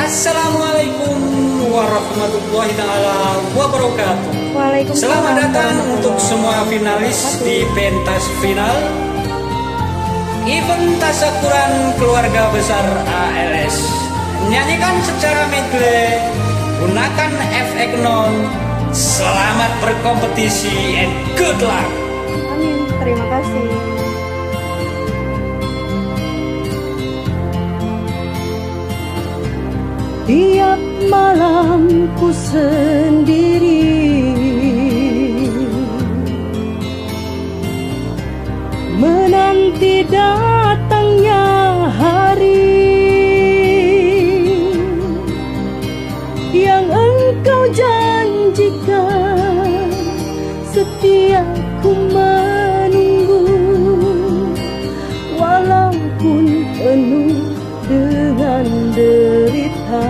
Assalamualaikum warahmatullahi taala wabarakatuh. Waalaikumsalam. Selamat datang untuk semua finalis di pentas final event Tasyakuran Keluarga Besar ALS. Nyanyikan secara medley, gunakan efek non. Selamat berkompetisi and good luck. Amin, terima kasih. Tiap malam ku sendiri menanti datangnya hari yang engkau janjikan. Setia ku menunggu walaupun penuh dengan derita.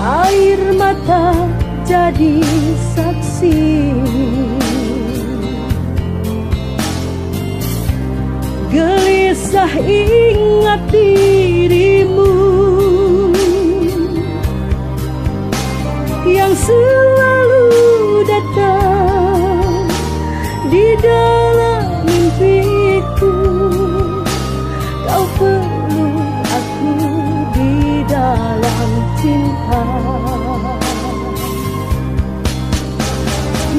Air mata jadi saksi, gelisah ingat dirimu yang selalu datang di dalam mimpiku. Kau peluk aku di dalam cinta.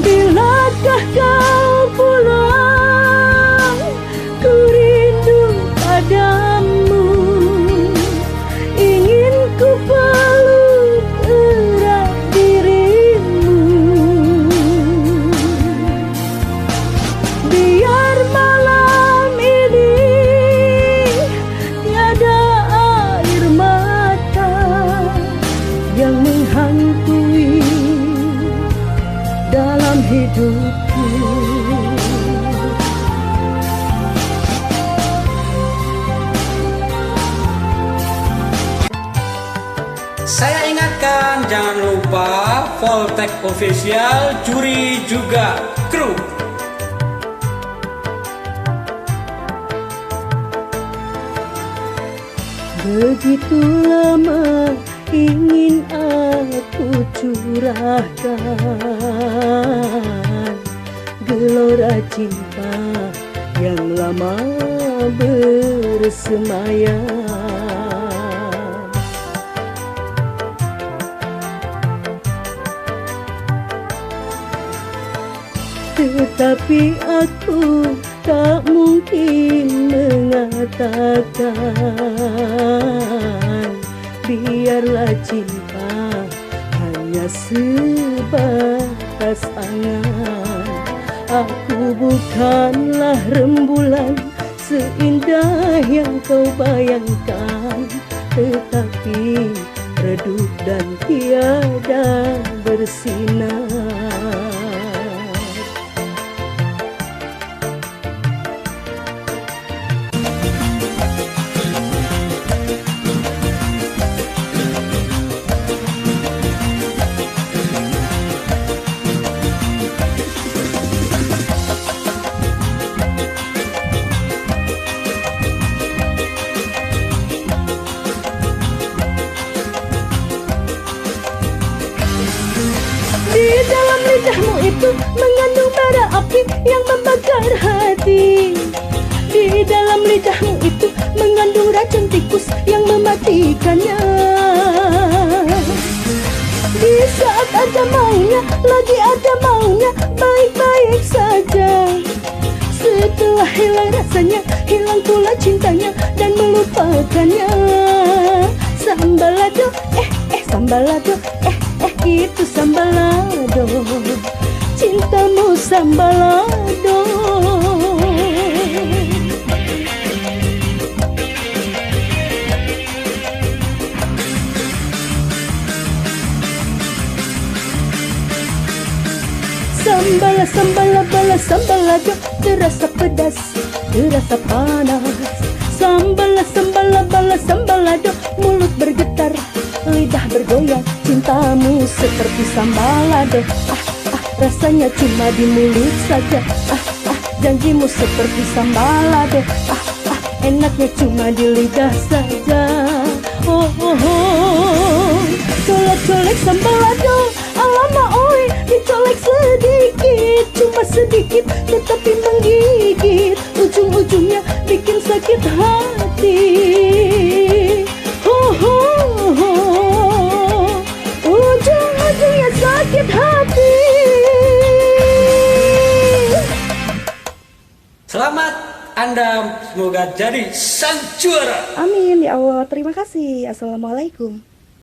Bilakah kau pulang, ku rindu padamu. Ingin ku peluk erat dirimu. Biar malam ini tiada air mata yang menghantui dalam hidupku. Saya ingatkan, jangan lupa Voltek Official, juri juga kru. Begitu lama ingin aku curahkan gelora cinta yang lama bersemayam. Tetapi aku tak mungkin mengatakan biarlah cinta hanya sebatas angan. Aku bukanlah rembulan seindah yang kau bayangkan, tetapi redup dan tiada bersinar. Di dalam lidahmu itu mengandung bara api yang membakar hati. Di dalam lidahmu itu mengandung racun tikus yang mematikannya. Di saat ada maunya, lagi ada maunya, baik-baik saja. Setelah hilang rasanya, hilang pula cintanya dan melupakannya. Sambalado, sambalado, itu sambalado, cintamu sambalado. Sambala, sambala, bala, sambalado, terasa pedas, terasa panas. Sambala, sambala, bala, sambalado, mulut bergetar, lidah bergoyang, cintamu seperti sambalado. rasanya cuma di mulut saja. Janjimu seperti sambal lado. Enaknya cuma di lidah saja. Colek-colek sambal lado, alamak oi, dicolek sedikit, cuma sedikit tetapi menggigit, ujung-ujungnya bikin sakit hati. Ujung-ujungnya sakit hati. Selamat, Anda semoga jadi sang juara. Amin ya Allah. Terima kasih. Assalamualaikum.